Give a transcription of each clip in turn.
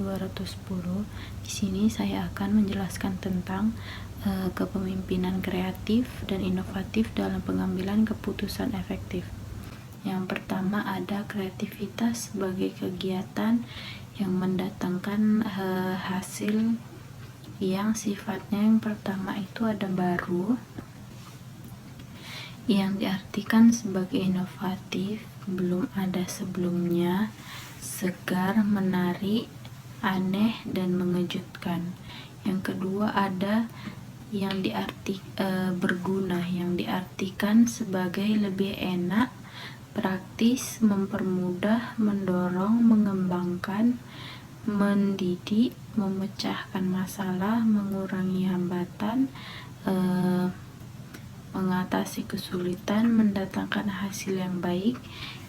210. Di sini saya akan menjelaskan tentang kepemimpinan kreatif dan inovatif dalam pengambilan keputusan efektif. Yang pertama ada kreativitas sebagai kegiatan yang mendatangkan hasil yang sifatnya yang pertama itu ada baru, yang diartikan sebagai inovatif, belum ada sebelumnya, segar, menarik, aneh, dan mengejutkan. Yang kedua ada yang berguna, yang diartikan sebagai lebih enak, praktis, mempermudah, mendorong, mengembangkan, mendidik, memecahkan masalah, mengurangi hambatan, mengatasi kesulitan, mendatangkan hasil yang baik.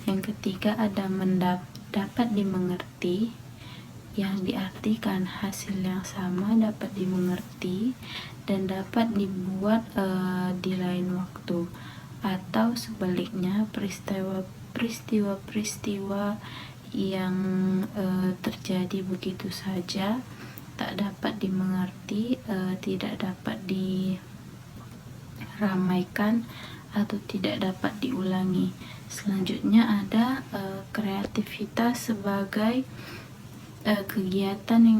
Yang ketiga ada dapat dimengerti, yang diartikan hasil yang sama dapat dimengerti dan dapat dibuat di lain waktu, atau sebaliknya peristiwa-peristiwa yang terjadi begitu saja tak dapat dimengerti, tidak dapat diramaikan atau tidak dapat diulangi. Selanjutnya ada kreativitas sebagai kegiatan yang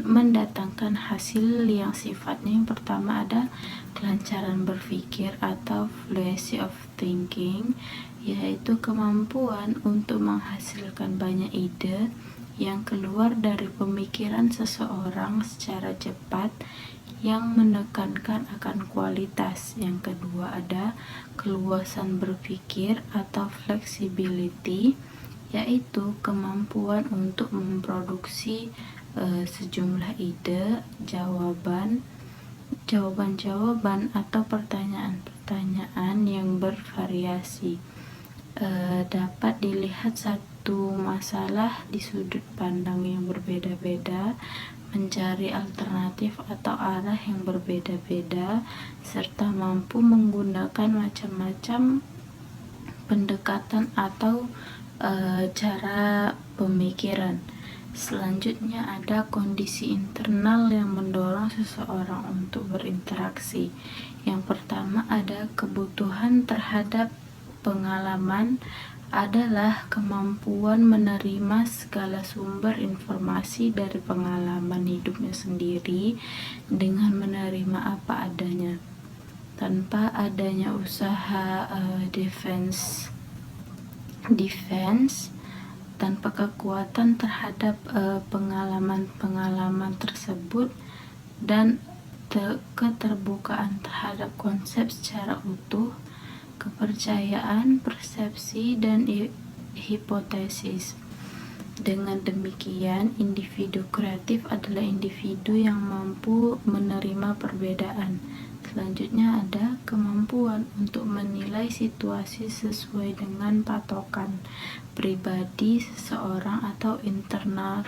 mendatangkan hasil yang sifatnya yang pertama ada kelancaran berpikir atau fluency of thinking, yaitu kemampuan untuk menghasilkan banyak ide yang keluar dari pemikiran seseorang secara cepat, yang menekankan akan kualitas. Yang kedua ada keluasan berpikir atau flexibility, yaitu kemampuan untuk memproduksi sejumlah ide, jawaban-jawaban atau pertanyaan-pertanyaan yang bervariasi. Dapat dilihat satu masalah di sudut pandang yang berbeda-beda, mencari alternatif atau arah yang berbeda-beda, serta mampu menggunakan macam-macam pendekatan atau cara pemikiran. Selanjutnya ada kondisi internal yang mendorong seseorang untuk berinteraksi. Yang pertama ada kebutuhan terhadap pengalaman, adalah kemampuan menerima segala sumber informasi dari pengalaman hidupnya sendiri dengan menerima apa adanya, tanpa adanya usaha defense, tanpa kekuatan terhadap pengalaman tersebut, dan keterbukaan terhadap konsep secara utuh, kepercayaan, persepsi, dan hipotesis. Dengan demikian, individu kreatif adalah individu yang mampu menerima perbedaan. Selanjutnya ada kemampuan untuk menilai situasi sesuai dengan patokan pribadi seseorang atau internal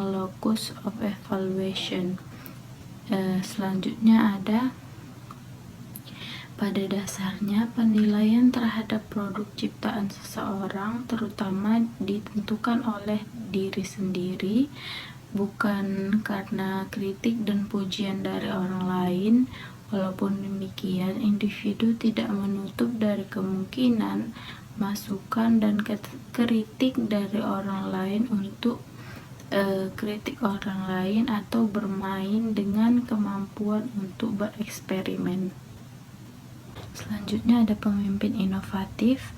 locus of evaluation. Selanjutnya ada pada dasarnya penilaian terhadap produk ciptaan seseorang terutama ditentukan oleh diri sendiri, bukan karena kritik dan pujian dari orang lain. Walaupun demikian, individu tidak menutup dari kemungkinan masukan dan kritik dari orang lain untuk kritik orang lain atau bermain dengan kemampuan untuk bereksperimen. Selanjutnya ada pemimpin inovatif.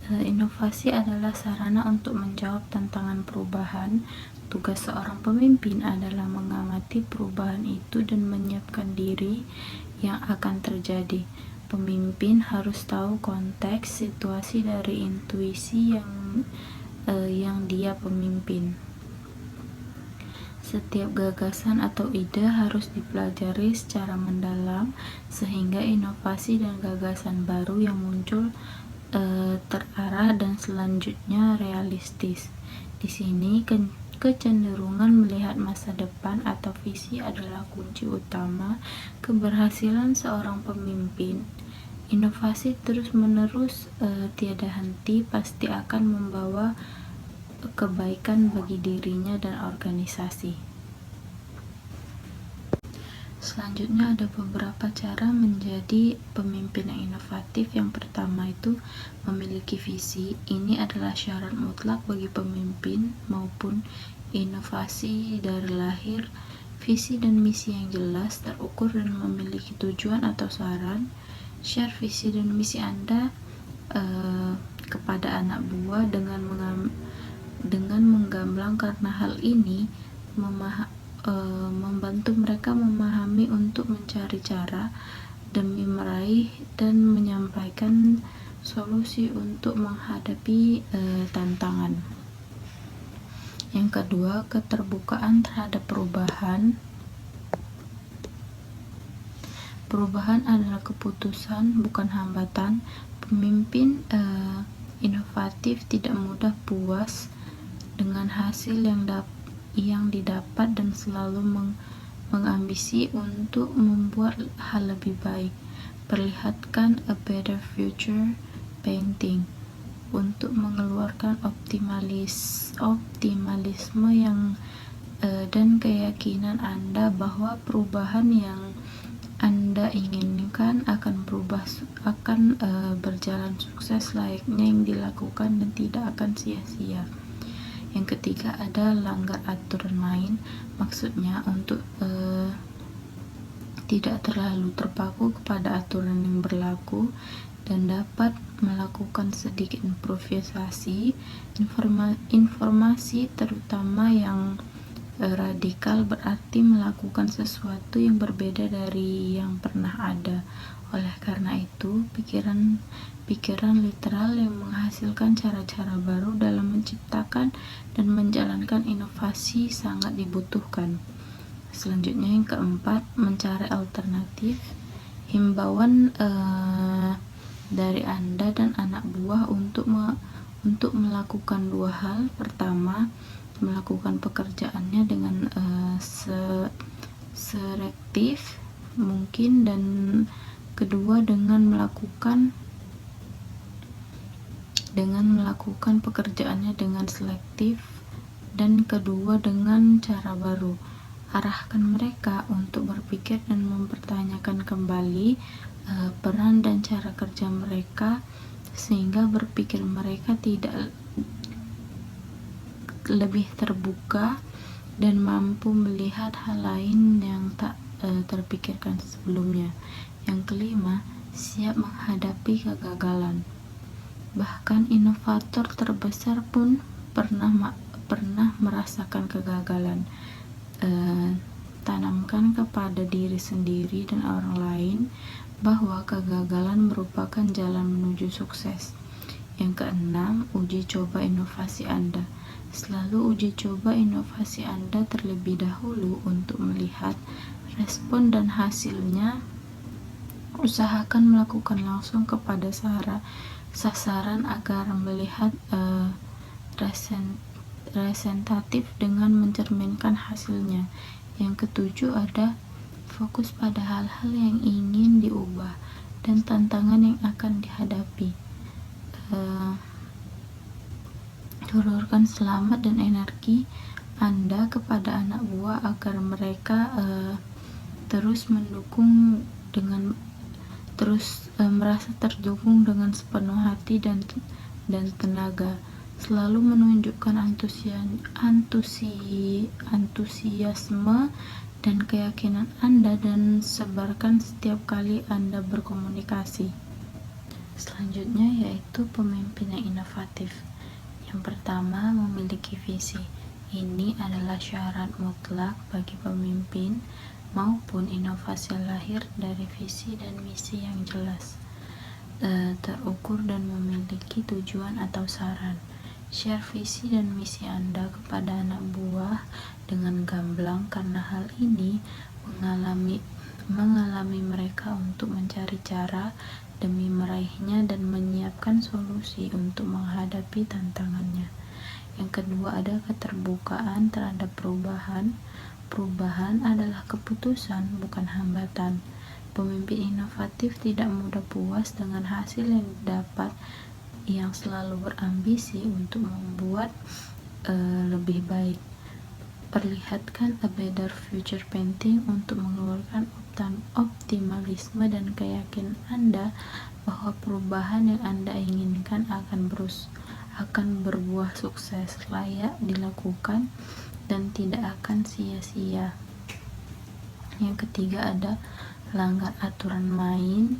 Inovasi adalah sarana untuk menjawab tantangan perubahan. Tugas seorang pemimpin adalah mengamati perubahan itu dan menyiapkan diri yang akan terjadi. Pemimpin harus tahu konteks situasi dari intuisi yang dia pemimpin. Setiap gagasan atau ide harus dipelajari secara mendalam sehingga inovasi dan gagasan baru yang muncul terarah dan selanjutnya realistis. Di sini kecenderungan melihat masa depan atau visi adalah kunci utama keberhasilan seorang pemimpin. Inovasi terus-menerus tiada henti pasti akan membawa kebaikan bagi dirinya dan organisasi. Selanjutnya ada beberapa cara menjadi pemimpin yang inovatif. Yang pertama itu memiliki visi. Ini adalah syarat mutlak bagi pemimpin maupun inovasi dari lahir. Visi dan misi yang jelas, terukur, dan memiliki tujuan atau saran. Share visi dan misi Anda kepada anak buah dengan menggamblang, karena hal ini membantu mereka memahami untuk mencari cara demi meraih dan menyampaikan solusi untuk menghadapi tantangan. Yang kedua, keterbukaan terhadap perubahan. Perubahan adalah keputusan, bukan hambatan. Pemimpin inovatif tidak mudah puas dengan hasil yang didapat dan selalu mengambisi untuk membuat hal lebih baik. Perlihatkan a better future painting untuk mengeluarkan optimalisme dan keyakinan Anda bahwa perubahan yang Anda inginkan akan berjalan sukses layaknya yang dilakukan dan tidak akan sia-sia. Yang ketiga ada langgar aturan main, maksudnya untuk tidak terlalu terpaku kepada aturan yang berlaku dan dapat melakukan sedikit improvisasi. Informasi terutama yang radikal berarti melakukan sesuatu yang berbeda dari yang pernah ada. Oleh karena itu, pikiran literal yang menghasilkan cara-cara baru dalam menciptakan dan menjalankan inovasi sangat dibutuhkan. Selanjutnya yang keempat, mencari alternatif. Himbauan dari Anda dan anak buah untuk melakukan dua hal. Pertama, melakukan pekerjaannya dengan selektif mungkin, dan kedua dengan melakukan pekerjaannya dengan selektif, dan kedua dengan cara baru. Arahkan mereka untuk berpikir dan mempertanyakan kembali peran dan cara kerja mereka, sehingga berpikir mereka tidak lebih terbuka dan mampu melihat hal lain yang tak terpikirkan sebelumnya. Yang kelima, siap menghadapi kegagalan. Bahkan inovator terbesar pun pernah merasakan kegagalan. Tanamkan kepada diri sendiri dan orang lain bahwa kegagalan merupakan jalan menuju sukses. Yang keenam, uji coba inovasi Anda. Selalu uji coba inovasi Anda terlebih dahulu untuk melihat respon dan hasilnya. Usahakan melakukan langsung kepada sasaran agar melihat representatif dengan mencerminkan hasilnya. Yang ketujuh ada fokus pada hal-hal yang ingin diubah dan tantangan yang akan dihadapi. Salurkan selamat dan energi Anda kepada anak buah agar mereka terus merasa terdukung dengan sepenuh hati dan tenaga. Selalu menunjukkan antusiasme dan keyakinan Anda dan sebarkan setiap kali Anda berkomunikasi. Selanjutnya yaitu pemimpin yang inovatif. Yang pertama, memiliki visi. Ini adalah syarat mutlak bagi pemimpin maupun inovasi lahir dari visi dan misi yang jelas, terukur, dan memiliki tujuan atau saran. Share visi dan misi Anda kepada anak buah dengan gamblang, karena hal ini mengalami mereka untuk mencari cara demi meraihnya dan menyiapkan solusi untuk menghadapi tantangannya. Yang kedua ada keterbukaan terhadap perubahan. Perubahan adalah keputusan, bukan hambatan. Pemimpin inovatif tidak mudah puas dengan hasil yang didapat, yang selalu berambisi untuk membuat lebih baik. Perlihatkan a better future painting untuk mengeluarkan optimalisme dan keyakinan Anda bahwa perubahan yang Anda inginkan akan berbuah sukses, layak dilakukan, dan tidak akan sia-sia. Yang ketiga ada langgar aturan main.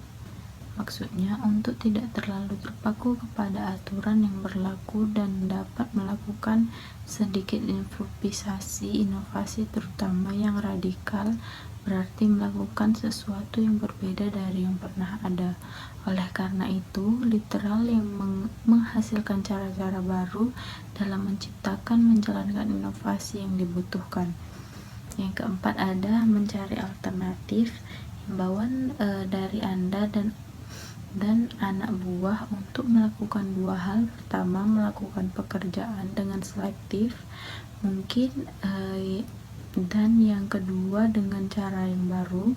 Maksudnya untuk tidak terlalu terpaku kepada aturan yang berlaku dan dapat melakukan sedikit improvisasi, inovasi terutama yang radikal, berarti melakukan sesuatu yang berbeda dari yang pernah ada. Oleh karena itu, literal yang menghasilkan cara-cara baru dalam menciptakan, menjalankan inovasi yang dibutuhkan. Yang keempat ada mencari alternatif. Himbauan dari Anda dan anak buah untuk melakukan dua hal. Pertama, melakukan pekerjaan dengan selektif mungkin, dan yang kedua dengan cara yang baru.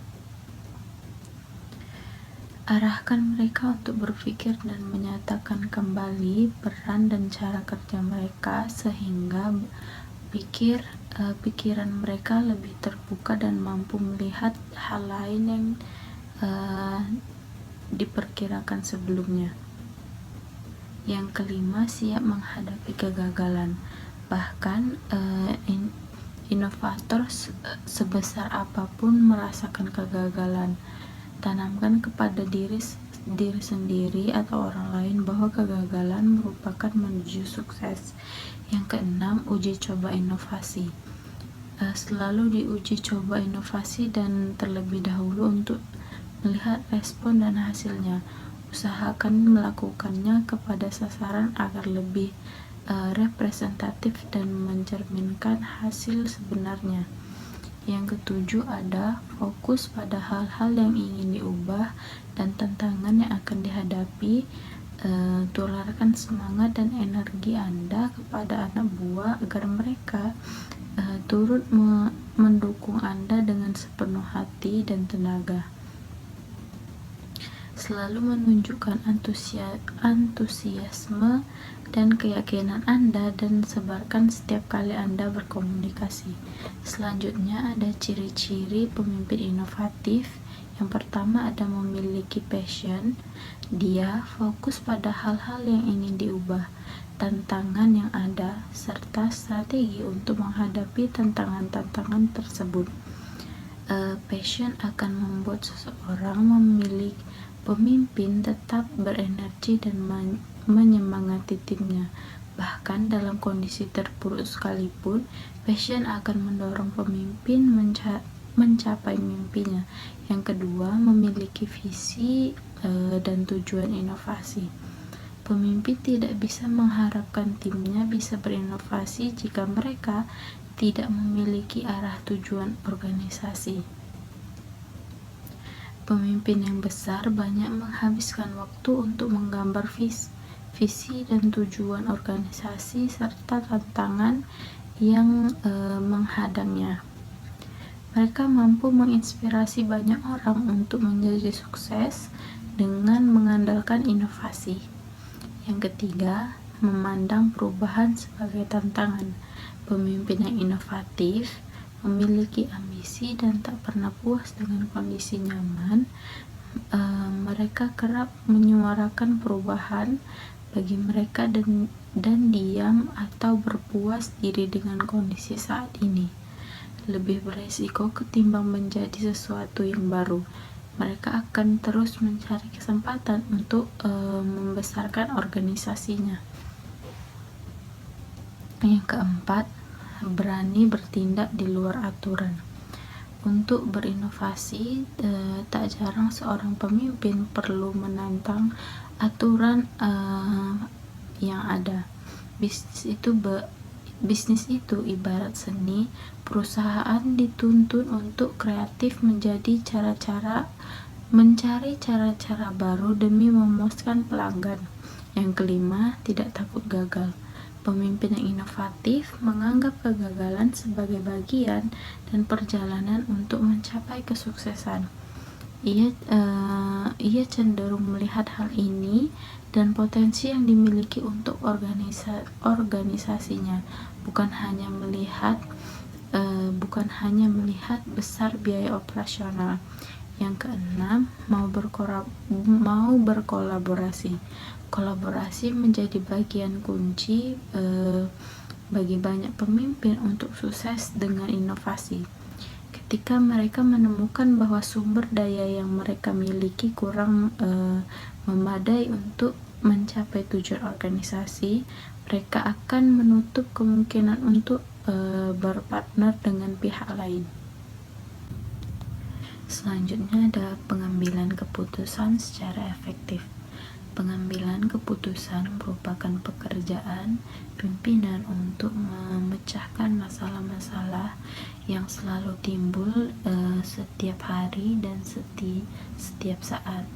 Arahkan mereka untuk berpikir dan menyatakan kembali peran dan cara kerja mereka sehingga pikiran mereka lebih terbuka dan mampu melihat hal lain yang diperkirakan sebelumnya. Yang kelima, siap menghadapi kegagalan. Bahkan inovator sebesar apapun merasakan kegagalan. Tanamkan kepada diri sendiri atau orang lain bahwa kegagalan merupakan menuju sukses. Yang keenam, uji coba inovasi. Selalu diuji coba inovasi dan terlebih dahulu untuk melihat respon dan hasilnya. Usahakan melakukannya kepada sasaran agar lebih representatif dan mencerminkan hasil sebenarnya. Yang ketujuh ada fokus pada hal-hal yang ingin diubah dan tantangan yang akan dihadapi. Tularkan semangat dan energi Anda kepada anak buah agar mereka turut mendukung Anda dengan sepenuh hati dan tenaga. Selalu menunjukkan antusiasme dan keyakinan Anda dan sebarkan setiap kali Anda berkomunikasi. Selanjutnya ada ciri-ciri pemimpin inovatif. Yang pertama ada memiliki passion. Dia fokus pada hal-hal yang ingin diubah, tantangan yang ada, serta strategi untuk menghadapi tantangan-tantangan tersebut. Passion akan membuat seseorang memilih pemimpin tetap berenergi dan menyemangati timnya. Bahkan dalam kondisi terpuruk sekalipun, passion akan mendorong pemimpin mencapai mimpinya. Yang kedua, memiliki visi dan tujuan inovasi. Pemimpin tidak bisa mengharapkan timnya bisa berinovasi jika mereka tidak memiliki arah tujuan organisasi. Pemimpin yang besar banyak menghabiskan waktu untuk menggambar visi dan tujuan organisasi serta tantangan yang menghadangnya. Mereka mampu menginspirasi banyak orang untuk menjadi sukses dengan mengandalkan inovasi. Yang ketiga, memandang perubahan sebagai tantangan. Pemimpin yang inovatif memiliki ambisi dan tak pernah puas dengan kondisi nyaman. Mereka kerap menyuarakan perubahan bagi mereka dan diam atau berpuas diri dengan kondisi saat ini. Lebih beresiko ketimbang menjadi sesuatu yang baru. Mereka akan terus mencari kesempatan untuk membesarkan organisasinya. Yang keempat, berani bertindak di luar aturan. Untuk berinovasi, tak jarang seorang pemimpin perlu menantang aturan yang ada. Bisnis itu ibarat seni. Perusahaan dituntut untuk kreatif mencari cara-cara baru demi memuaskan pelanggan. Yang kelima, tidak takut gagal. Pemimpin yang inovatif menganggap kegagalan sebagai bagian dan perjalanan untuk mencapai kesuksesan. Ia cenderung melihat hal ini dan potensi yang dimiliki untuk organisasinya, bukan hanya melihat besar biaya operasional. Yang keenam, mau berkolaborasi. Kolaborasi menjadi bagian kunci bagi banyak pemimpin untuk sukses dengan inovasi. Ketika mereka menemukan bahwa sumber daya yang mereka miliki kurang memadai untuk mencapai tujuan organisasi, mereka akan menutup kemungkinan untuk berpartner dengan pihak lain. Selanjutnya ada pengambilan keputusan secara efektif. Pengambilan keputusan merupakan pekerjaan pimpinan untuk memecahkan masalah-masalah yang selalu timbul setiap hari dan setiap saat.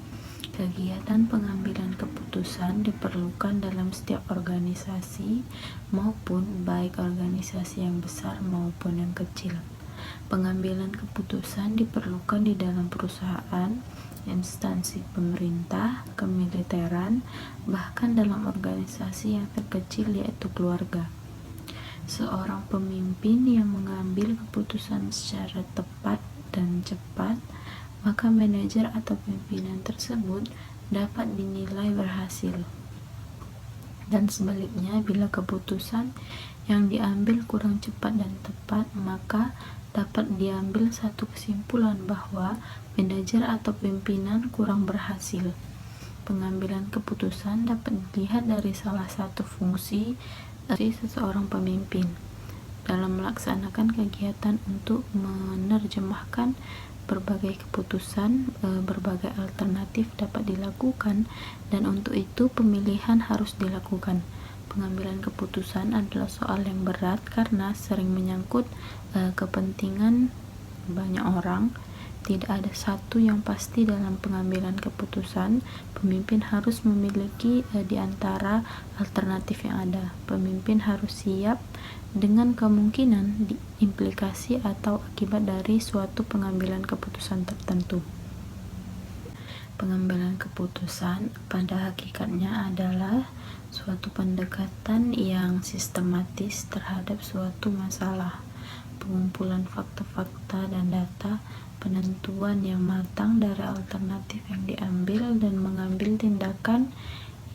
Kegiatan pengambilan keputusan diperlukan dalam setiap organisasi maupun baik organisasi yang besar maupun yang kecil. Pengambilan keputusan diperlukan di dalam perusahaan, instansi pemerintah, kemiliteran, bahkan dalam organisasi yang terkecil yaitu keluarga. Seorang pemimpin yang mengambil keputusan secara tepat dan cepat, maka manajer atau pimpinan tersebut dapat dinilai berhasil. Dan sebaliknya, bila keputusan yang diambil kurang cepat dan tepat, maka dapat diambil satu kesimpulan bahwa manajer atau pimpinan kurang berhasil. Pengambilan keputusan dapat dilihat dari salah satu fungsi dari seseorang pemimpin dalam melaksanakan kegiatan untuk menerjemahkan berbagai keputusan. Berbagai alternatif dapat dilakukan, dan untuk itu pemilihan harus dilakukan. Pengambilan keputusan adalah soal yang berat karena sering menyangkut kepentingan banyak orang. Tidak ada satu yang pasti dalam pengambilan keputusan. Pemimpin harus memiliki di antara alternatif yang ada. Pemimpin harus siap dengan kemungkinan implikasi atau akibat dari suatu pengambilan keputusan tertentu. Pengambilan keputusan pada hakikatnya adalah suatu pendekatan yang sistematis terhadap suatu masalah, pengumpulan fakta-fakta dan data, penentuan yang matang dari alternatif yang diambil, dan mengambil tindakan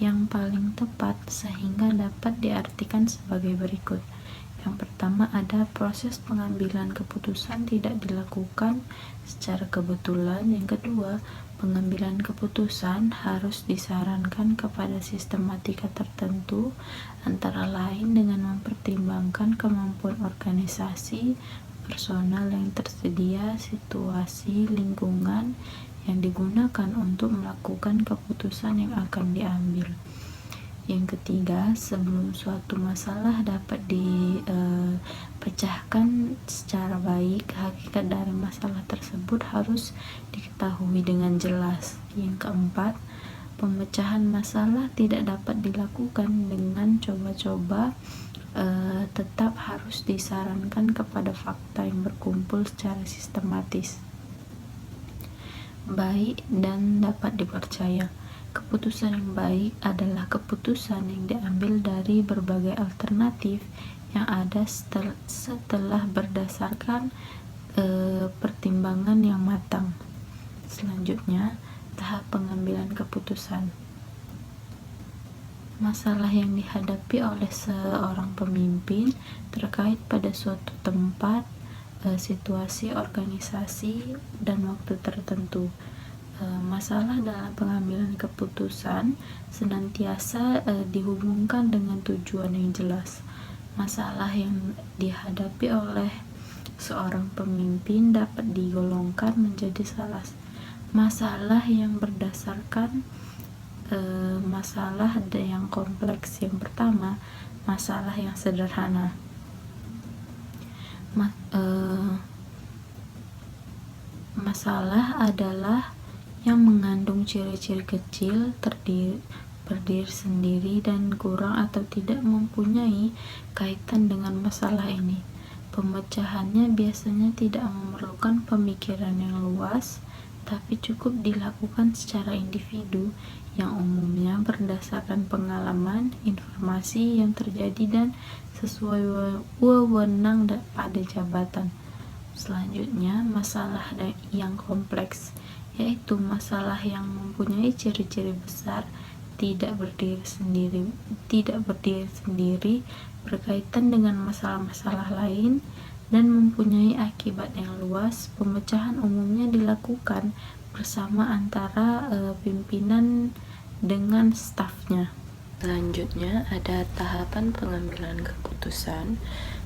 yang paling tepat sehingga dapat diartikan sebagai berikut. Yang pertama, ada proses pengambilan keputusan tidak dilakukan secara kebetulan. Yang kedua, pengambilan keputusan harus disarankan kepada sistematika tertentu, antara lain dengan mempertimbangkan kemampuan organisasi, personal yang tersedia, situasi, lingkungan yang digunakan untuk melakukan keputusan yang akan diambil. Yang ketiga, sebelum suatu masalah dapat dipecahkan secara baik, hakikat dari masalah tersebut harus diketahui dengan jelas. Yang keempat, pemecahan masalah tidak dapat dilakukan dengan coba-coba, tetap harus disarankan kepada fakta yang berkumpul secara sistematis, baik, dan dapat dipercaya. Keputusan yang baik adalah keputusan yang diambil dari berbagai alternatif yang ada setelah berdasarkan pertimbangan yang matang. Selanjutnya, tahap pengambilan keputusan. Masalah yang dihadapi oleh seorang pemimpin terkait pada suatu tempat, situasi, organisasi, dan waktu tertentu. Masalah dalam pengambilan keputusan senantiasa dihubungkan dengan tujuan yang jelas. Masalah yang dihadapi oleh seorang pemimpin dapat digolongkan menjadi masalah yang berdasarkan masalah ada yang kompleks. Yang pertama, masalah yang sederhana. Masalah adalah yang mengandung ciri-ciri kecil, berdiri sendiri, dan kurang atau tidak mempunyai kaitan dengan masalah ini. Pemecahannya biasanya tidak memerlukan pemikiran yang luas, tapi cukup dilakukan secara individu yang umumnya berdasarkan pengalaman, informasi yang terjadi dan sesuai wewenang pada jabatan. Selanjutnya, masalah yang kompleks, yaitu masalah yang mempunyai ciri-ciri besar, tidak berdiri sendiri, berkaitan dengan masalah-masalah lain, dan mempunyai akibat yang luas. Pemecahan umumnya dilakukan bersama antara pimpinan dengan stafnya. Selanjutnya ada tahapan pengambilan keputusan.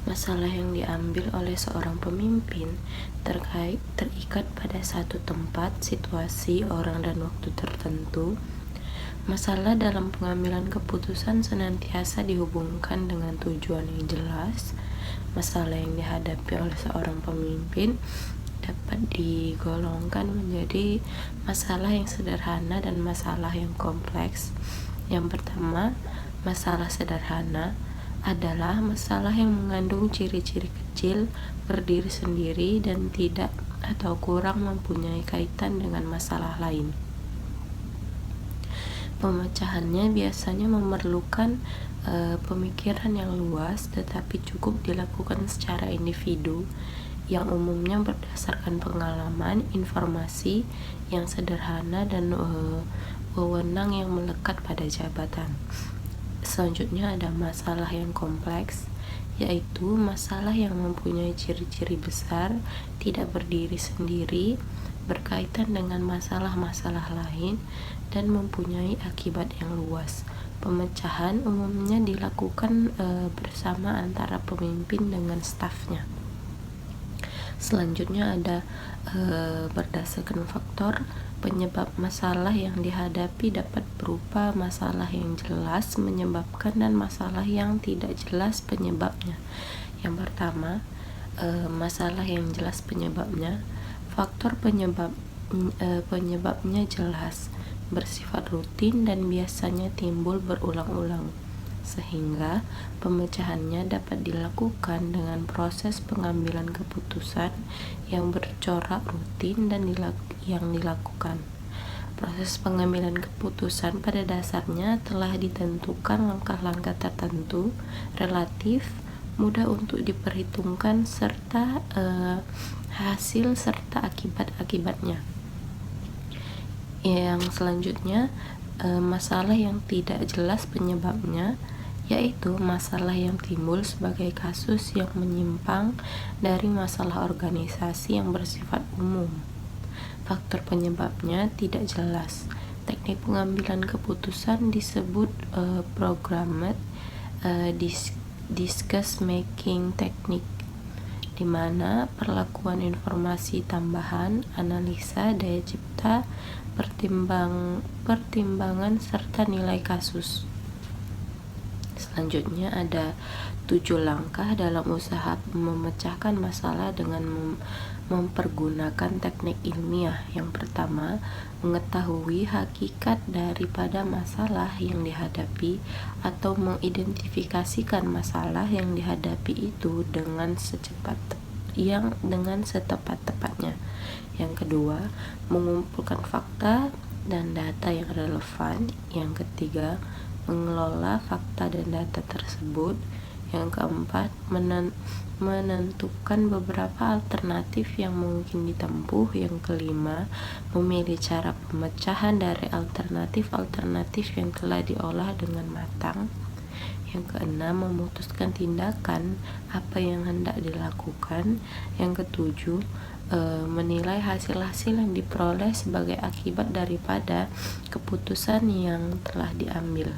Masalah yang diambil oleh seorang pemimpin terikat pada satu tempat, situasi, orang, dan waktu tertentu. Masalah dalam pengambilan keputusan senantiasa dihubungkan dengan tujuan yang jelas. Masalah yang dihadapi oleh seorang pemimpin dapat digolongkan menjadi masalah yang sederhana dan masalah yang kompleks. Yang pertama, masalah sederhana adalah masalah yang mengandung ciri-ciri kecil, berdiri sendiri, dan tidak atau kurang mempunyai kaitan dengan masalah lain. Pemecahannya biasanya memerlukan pemikiran yang luas, tetapi cukup dilakukan secara individu, yang umumnya berdasarkan pengalaman, informasi yang sederhana, dan wewenang yang melekat pada jabatan. Selanjutnya ada masalah yang kompleks, yaitu masalah yang mempunyai ciri-ciri besar, tidak berdiri sendiri, berkaitan dengan masalah-masalah lain, dan mempunyai akibat yang luas. Pemecahan umumnya dilakukan bersama antara pemimpin dengan stafnya. Selanjutnya ada berdasarkan faktor. Penyebab masalah yang dihadapi dapat berupa masalah yang jelas menyebabkan dan masalah yang tidak jelas penyebabnya. Yang pertama, masalah yang jelas penyebabnya. Faktor penyebabnya jelas, bersifat rutin, dan biasanya timbul berulang-ulang, sehingga pemecahannya dapat dilakukan dengan proses pengambilan keputusan yang bercorak rutin dan yang dilakukan. Proses pengambilan keputusan pada dasarnya telah ditentukan langkah-langkah tertentu, relatif, mudah untuk diperhitungkan, serta hasil serta akibat-akibatnya. Yang selanjutnya, masalah yang tidak jelas penyebabnya, yaitu masalah yang timbul sebagai kasus yang menyimpang dari masalah organisasi yang bersifat umum. Faktor penyebabnya tidak jelas. Teknik pengambilan keputusan disebut programmed discuss making technique, di mana perlakuan informasi tambahan, analisa, daya cipta, pertimbangan, serta nilai kasus. Selanjutnya ada 7 langkah dalam usaha memecahkan masalah dengan mempergunakan teknik ilmiah. Yang pertama, mengetahui hakikat daripada masalah yang dihadapi atau mengidentifikasikan masalah yang dihadapi itu dengan setepat-tepatnya. Yang kedua, mengumpulkan fakta dan data yang relevan. Yang ketiga, mengelola fakta dan data tersebut. Yang keempat, menentukan beberapa alternatif yang mungkin ditempuh. Yang kelima, memilih cara pemecahan dari alternatif-alternatif yang telah diolah dengan matang. Yang keenam, memutuskan tindakan apa yang hendak dilakukan. Yang ketujuh, menilai hasil-hasil yang diperoleh sebagai akibat daripada keputusan yang telah diambil.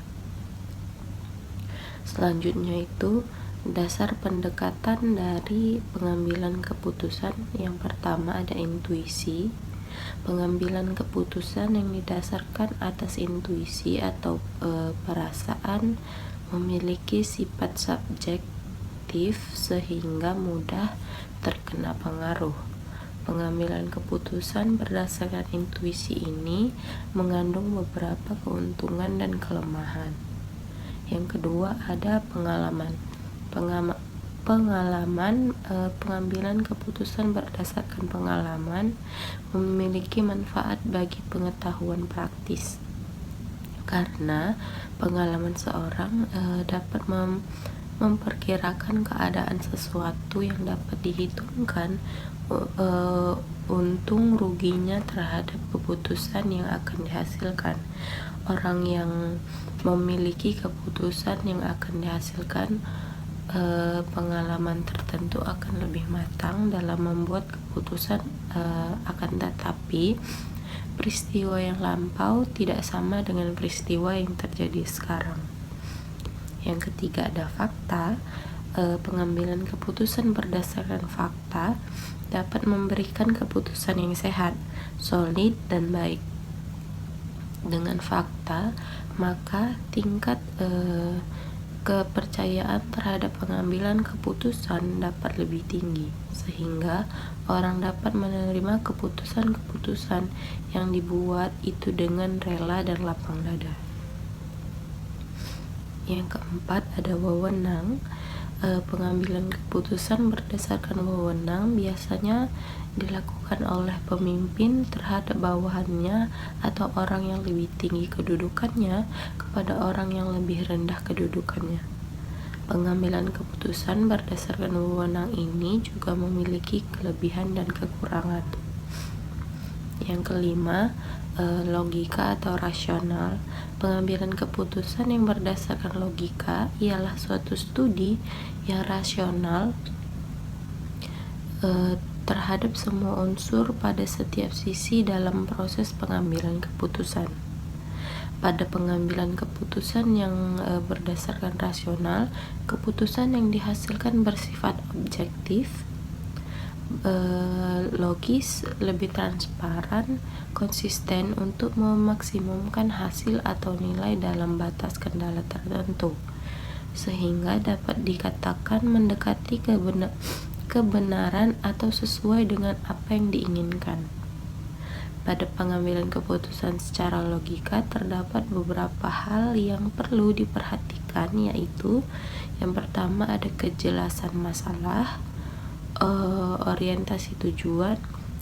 Selanjutnya itu dasar pendekatan dari pengambilan keputusan. Yang pertama ada intuisi. Pengambilan keputusan yang didasarkan atas intuisi atau perasaan memiliki sifat subjektif sehingga mudah terkena pengaruh. Pengambilan keputusan berdasarkan intuisi ini mengandung beberapa keuntungan dan kelemahan. Yang kedua ada pengalaman. Pengambilan keputusan berdasarkan pengalaman memiliki manfaat bagi pengetahuan praktis. karena pengalaman seorang dapat memperkirakan keadaan sesuatu yang dapat dihitungkan untung ruginya terhadap keputusan yang akan dihasilkan. Orang yang memiliki keputusan yang akan dihasilkan pengalaman tertentu akan lebih matang dalam membuat keputusan, akan tetapi peristiwa yang lampau tidak sama dengan peristiwa yang terjadi sekarang. Yang ketiga ada fakta. Pengambilan keputusan berdasarkan fakta dapat memberikan keputusan yang sehat, solid, dan baik. Dengan fakta, maka tingkat kepercayaan terhadap pengambilan keputusan dapat lebih tinggi, sehingga orang dapat menerima keputusan-keputusan yang dibuat itu dengan rela dan lapang dada. Yang keempat ada wewenang. Pengambilan keputusan berdasarkan wewenang biasanya dilakukan oleh pemimpin terhadap bawahannya atau orang yang lebih tinggi kedudukannya kepada orang yang lebih rendah kedudukannya. Pengambilan keputusan berdasarkan wewenang ini juga memiliki kelebihan dan kekurangan. Yang kelima, logika atau rasional. Pengambilan keputusan yang berdasarkan logika ialah suatu studi yang rasional terhadap semua unsur pada setiap sisi dalam proses pengambilan keputusan. Pada pengambilan keputusan yang berdasarkan rasional, keputusan yang dihasilkan bersifat objektif, logis, lebih transparan, konsisten untuk memaksimumkan hasil atau nilai dalam batas kendala tertentu, sehingga dapat dikatakan mendekati kebenaran atau sesuai dengan apa yang diinginkan. Pada pengambilan keputusan secara logika terdapat beberapa hal yang perlu diperhatikan, yaitu yang pertama ada kejelasan masalah, orientasi tujuan,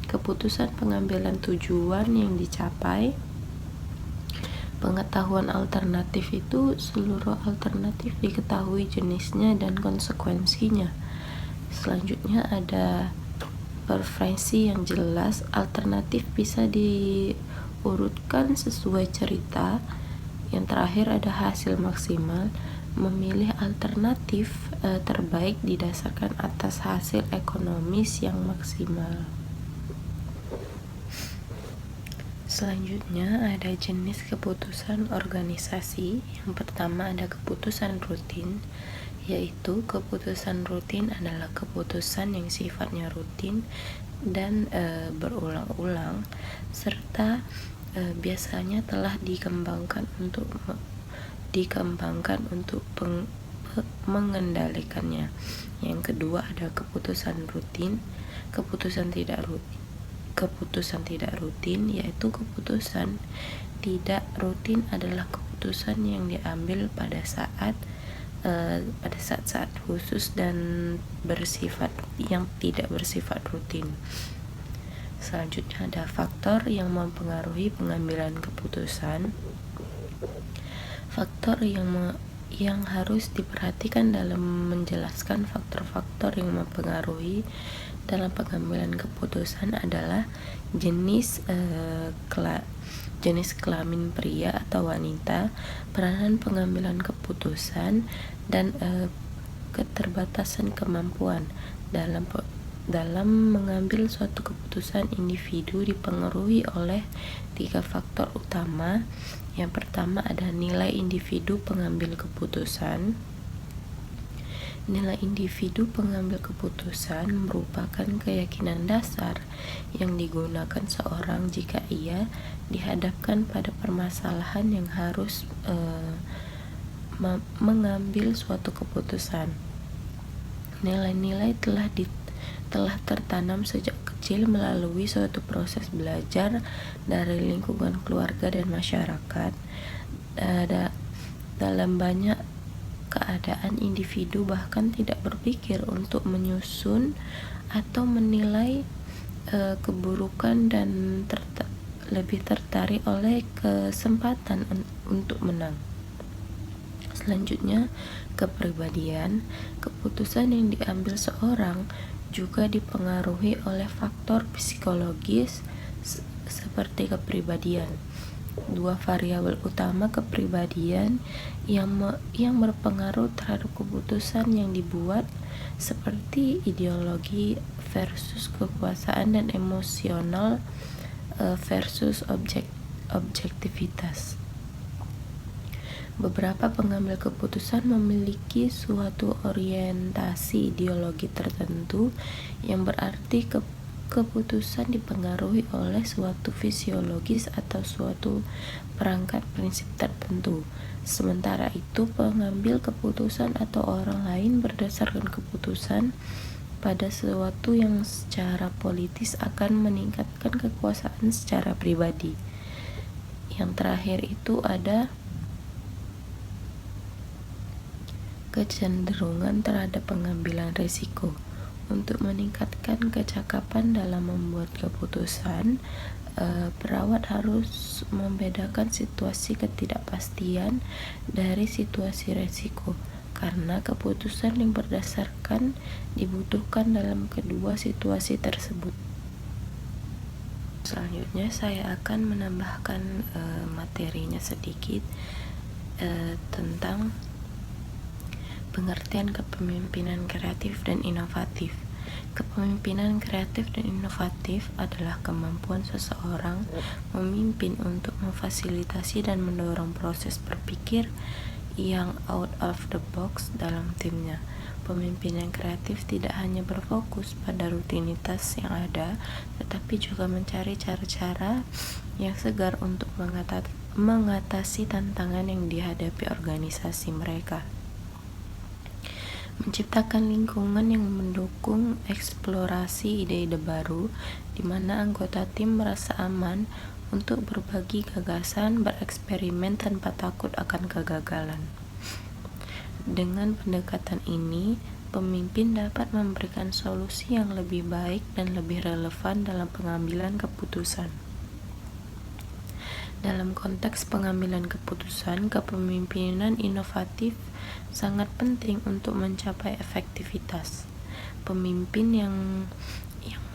keputusan pengambilan tujuan yang dicapai, pengetahuan alternatif. Itu seluruh alternatif diketahui jenisnya dan konsekuensinya. Selanjutnya ada preferensi yang jelas. Alternatif bisa diurutkan sesuai cerita. Yang terakhir ada hasil maksimal. Memilih alternatif terbaik didasarkan atas hasil ekonomis yang maksimal. Selanjutnya ada jenis keputusan organisasi. Yang pertama ada keputusan rutin, yaitu keputusan rutin adalah keputusan yang sifatnya rutin dan berulang-ulang, serta biasanya telah dikembangkan untuk mengendalikannya. Yang kedua ada keputusan rutin. Keputusan tidak rutin yaitu keputusan tidak rutin adalah keputusan yang diambil pada saat khusus dan tidak bersifat rutin. Selanjutnya ada faktor yang mempengaruhi pengambilan keputusan. Faktor yang harus diperhatikan dalam menjelaskan faktor-faktor yang mempengaruhi dalam pengambilan keputusan adalah jenis kelamin pria atau wanita, peranan pengambilan keputusan, dan keterbatasan kemampuan dalam mengambil suatu keputusan. Individu dipengaruhi oleh 3 faktor utama. Yang pertama ada nilai individu pengambil keputusan. Nilai individu pengambil keputusan merupakan keyakinan dasar yang digunakan seorang jika ia dihadapkan pada permasalahan yang harus mengambil suatu keputusan. Nilai-nilai telah tertanam sejak kecil melalui suatu proses belajar dari lingkungan keluarga dan masyarakat. Dalam banyak keadaan individu bahkan tidak berpikir untuk menyusun atau menilai keburukan dan lebih tertarik oleh kesempatan untuk menang. Selanjutnya, kepribadian. Keputusan yang diambil seorang juga dipengaruhi oleh faktor psikologis seperti kepribadian. Dua variabel utama kepribadian yang berpengaruh terhadap keputusan yang dibuat, seperti ideologi versus kekuasaan dan emosional versus objektivitas. Beberapa pengambil keputusan memiliki suatu orientasi ideologi tertentu, yang berarti keputusan dipengaruhi oleh suatu fisiologis atau suatu perangkat prinsip tertentu. Sementara itu, pengambil keputusan atau orang lain berdasarkan keputusan pada sesuatu yang secara politis akan meningkatkan kekuasaan secara pribadi. Yang terakhir itu ada kecenderungan terhadap pengambilan risiko. Untuk meningkatkan kecakapan dalam membuat keputusan, perawat harus membedakan situasi ketidakpastian dari situasi risiko, karena keputusan yang berdasarkan dibutuhkan dalam kedua situasi tersebut. Selanjutnya saya akan menambahkan materinya sedikit tentang pengertian kepemimpinan kreatif dan inovatif. Kepemimpinan kreatif dan inovatif adalah kemampuan seseorang memimpin untuk memfasilitasi dan mendorong proses berpikir yang out of the box dalam timnya. Pemimpinan kreatif tidak hanya berfokus pada rutinitas yang ada, tetapi juga mencari cara-cara yang segar untuk mengatasi tantangan yang dihadapi organisasi mereka. Menciptakan lingkungan yang mendukung eksplorasi ide-ide baru, di mana anggota tim merasa aman untuk berbagi gagasan, bereksperimen tanpa takut akan kegagalan. Dengan pendekatan ini, pemimpin dapat memberikan solusi yang lebih baik dan lebih relevan dalam pengambilan keputusan. Dalam konteks pengambilan keputusan, kepemimpinan inovatif sangat penting untuk mencapai efektivitas. Pemimpin yang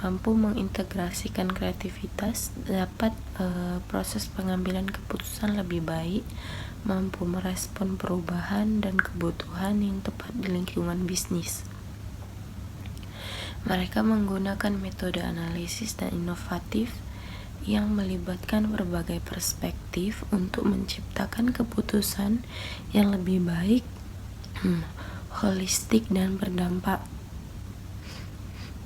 mampu mengintegrasikan kreativitas dapat proses pengambilan keputusan lebih baik, mampu merespon perubahan dan kebutuhan yang tepat di lingkungan bisnis. Mereka menggunakan metode analisis dan inovatif yang melibatkan berbagai perspektif untuk menciptakan keputusan yang lebih baik, holistik, dan berdampak.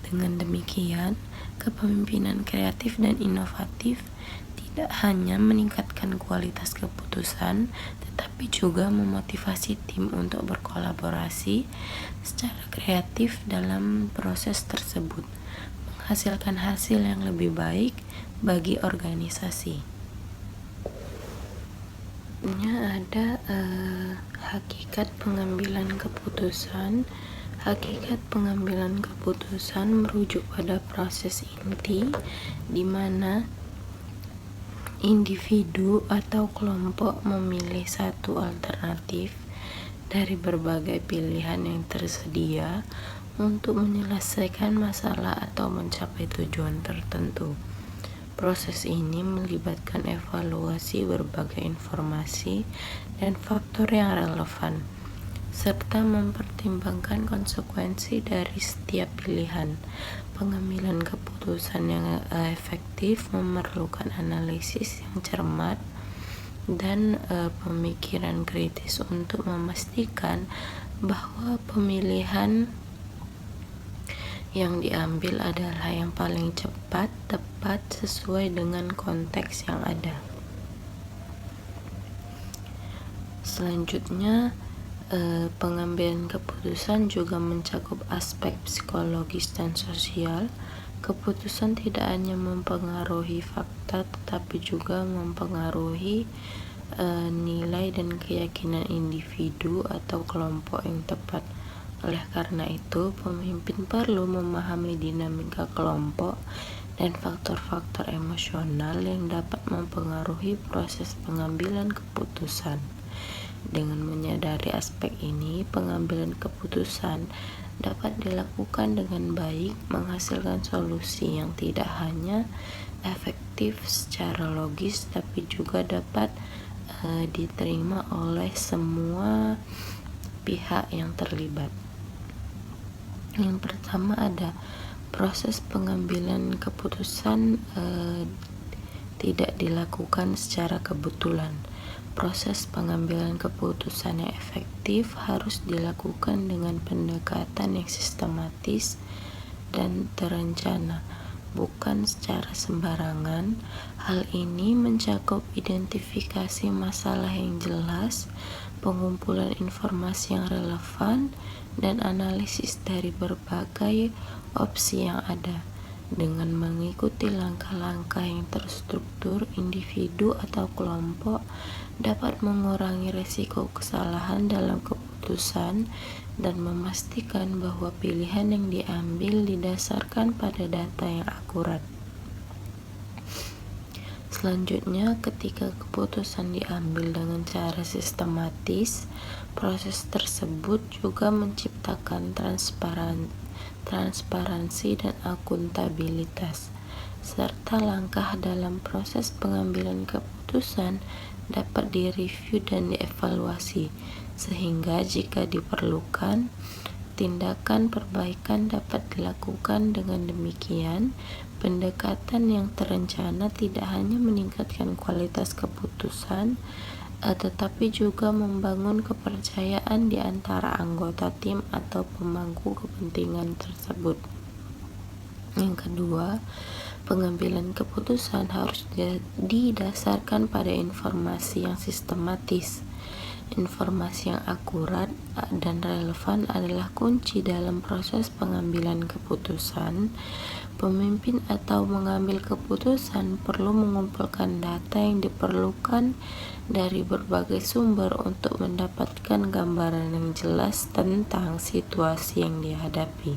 Dengan demikian, kepemimpinan kreatif dan inovatif tidak hanya meningkatkan kualitas keputusan, tetapi juga memotivasi tim untuk berkolaborasi secara kreatif dalam proses tersebut, menghasilkan hasil yang lebih baik bagi organisasi. Ada hakikat pengambilan keputusan. Hakikat pengambilan keputusan merujuk pada proses inti di mana individu atau kelompok memilih satu alternatif dari berbagai pilihan yang tersedia untuk menyelesaikan masalah atau mencapai tujuan tertentu. Proses ini melibatkan evaluasi berbagai informasi dan faktor yang relevan, serta mempertimbangkan konsekuensi dari setiap pilihan. Pengambilan keputusan yang efektif memerlukan analisis yang cermat dan pemikiran kritis untuk memastikan bahwa pemilihan yang diambil adalah yang paling cepat, tepat, sesuai dengan konteks yang ada. Selanjutnya, pengambilan keputusan juga mencakup aspek psikologis dan sosial. Keputusan tidak hanya mempengaruhi fakta, tetapi juga mempengaruhi nilai dan keyakinan individu atau kelompok yang tepat. Oleh karena itu, pemimpin perlu memahami dinamika kelompok dan faktor-faktor emosional yang dapat mempengaruhi proses pengambilan keputusan. Dengan menyadari aspek ini, pengambilan keputusan dapat dilakukan dengan baik, menghasilkan solusi yang tidak hanya efektif secara logis, tapi juga dapat diterima oleh semua pihak yang terlibat. Yang pertama ada proses pengambilan keputusan tidak dilakukan secara kebetulan. Proses pengambilan keputusan yang efektif harus dilakukan dengan pendekatan yang sistematis dan terencana, bukan secara sembarangan. Hal ini mencakup identifikasi masalah yang jelas, pengumpulan informasi yang relevan, dan analisis dari berbagai opsi yang ada. Dengan mengikuti langkah-langkah yang terstruktur, individu atau kelompok dapat mengurangi risiko kesalahan dalam keputusan dan memastikan bahwa pilihan yang diambil didasarkan pada data yang akurat. Selanjutnya, ketika keputusan diambil dengan cara sistematis, proses tersebut juga menciptakan transparansi dan akuntabilitas, serta langkah dalam proses pengambilan keputusan dapat direview dan dievaluasi, sehingga jika diperlukan, tindakan perbaikan dapat dilakukan. Dengan demikian, pendekatan yang terencana tidak hanya meningkatkan kualitas keputusan, tetapi juga membangun kepercayaan di antara anggota tim atau pemangku kepentingan tersebut. Yang kedua, pengambilan keputusan harus didasarkan pada informasi yang sistematis. Informasi yang akurat dan relevan adalah kunci dalam proses pengambilan keputusan. Pemimpin atau mengambil keputusan perlu mengumpulkan data yang diperlukan dari berbagai sumber untuk mendapatkan gambaran yang jelas tentang situasi yang dihadapi.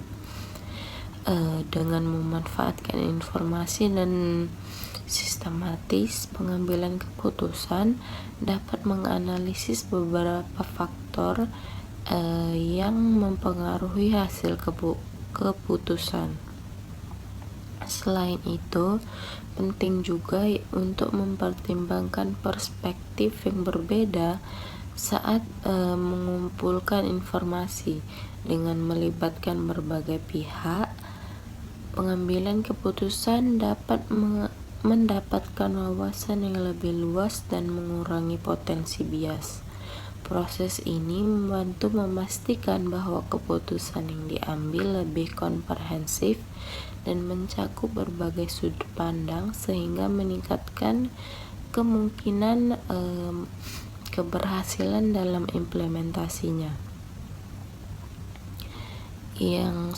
Dengan memanfaatkan informasi dan sistematis, pengambilan keputusan dapat menganalisis beberapa faktor yang mempengaruhi hasil keputusan. Selain itu, penting juga untuk mempertimbangkan perspektif yang berbeda saat mengumpulkan informasi. Dengan melibatkan berbagai pihak, pengambilan keputusan dapat mendapatkan wawasan yang lebih luas dan mengurangi potensi bias. Proses ini membantu memastikan bahwa keputusan yang diambil lebih komprehensif dan mencakup berbagai sudut pandang, sehingga meningkatkan kemungkinan keberhasilan dalam implementasinya. Yang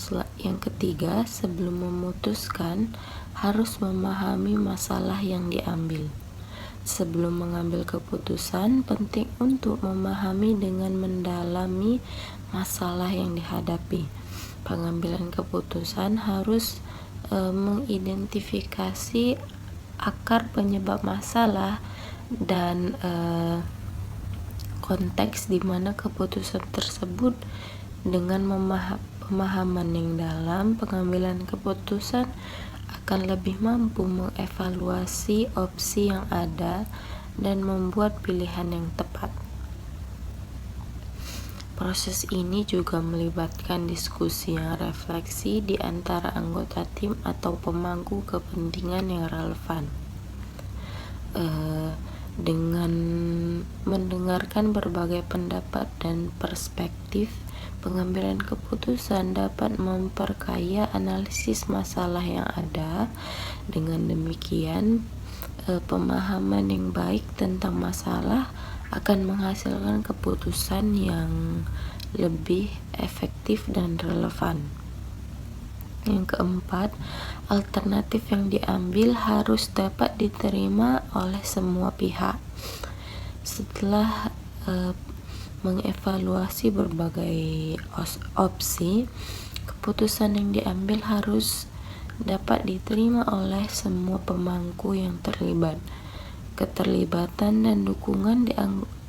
ketiga, sebelum memutuskan, harus memahami masalah yang diambil. Sebelum mengambil keputusan, penting untuk memahami dengan mendalami masalah yang dihadapi. Pengambilan keputusan harus mengidentifikasi akar penyebab masalah dan konteks di mana keputusan tersebut. Dengan pemahaman yang dalam, pengambilan keputusan akan lebih mampu mengevaluasi opsi yang ada dan membuat pilihan yang tepat. Proses ini juga melibatkan diskusi yang refleksi di antara anggota tim atau pemangku kepentingan yang relevan. Dengan mendengarkan berbagai pendapat dan perspektif, pengambilan keputusan dapat memperkaya analisis masalah yang ada. Dengan demikian, pemahaman yang baik tentang masalah akan menghasilkan keputusan yang lebih efektif dan relevan. Yang keempat, alternatif yang diambil harus dapat diterima oleh semua pihak. Setelah mengevaluasi berbagai opsi, keputusan yang diambil harus dapat diterima oleh semua pemangku yang terlibat. Keterlibatan dan dukungan di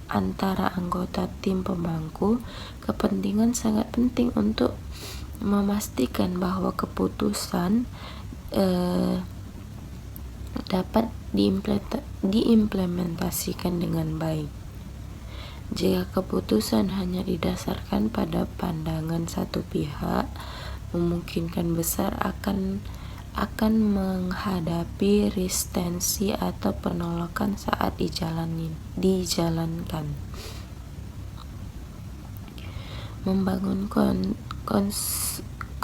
antara anggota tim pemangku kepentingan sangat penting untuk memastikan bahwa keputusan dapat diimplementasikan dengan baik. Jika keputusan hanya didasarkan pada pandangan satu pihak, memungkinkan besar akan menghadapi resistensi atau penolakan saat dijalankan. Membangun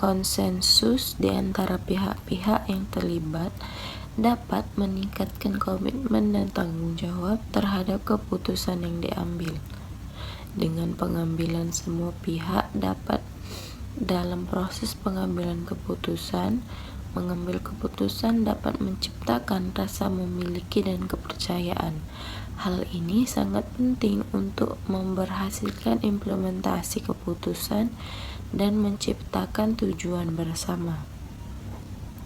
konsensus di antara pihak-pihak yang terlibat dapat meningkatkan komitmen dan tanggung jawab terhadap keputusan yang diambil. Dengan pengambilan semua pihak dapat dalam proses pengambilan keputusan, mengambil keputusan dapat menciptakan rasa memiliki dan kepercayaan. Hal ini sangat penting untuk memberhasilkan implementasi keputusan dan menciptakan tujuan bersama.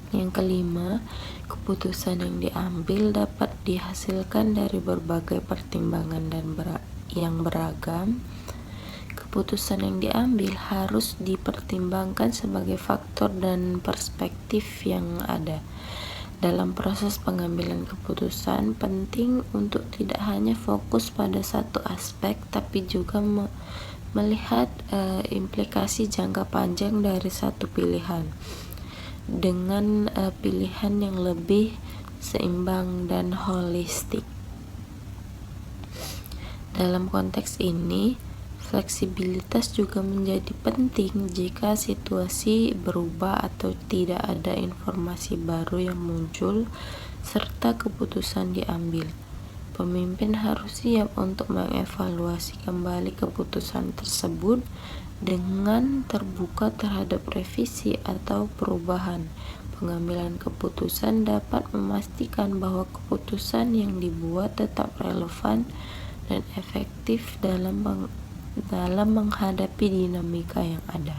Yang kelima, keputusan yang diambil dapat dihasilkan dari berbagai pertimbangan yang beragam. Keputusan yang diambil harus dipertimbangkan sebagai faktor dan perspektif yang ada. Dalam proses pengambilan keputusan, penting untuk tidak hanya fokus pada satu aspek, tapi juga melihat implikasi jangka panjang dari satu pilihan. Dengan pilihan yang lebih seimbang dan holistik. Dalam konteks ini, fleksibilitas juga menjadi penting jika situasi berubah atau tidak ada informasi baru yang muncul serta keputusan diambil. Pemimpin harus siap untuk mengevaluasi kembali keputusan tersebut dengan terbuka terhadap revisi atau perubahan. Pengambilan keputusan dapat memastikan bahwa keputusan yang dibuat tetap relevan dan efektif dalam menghadapi dinamika yang ada.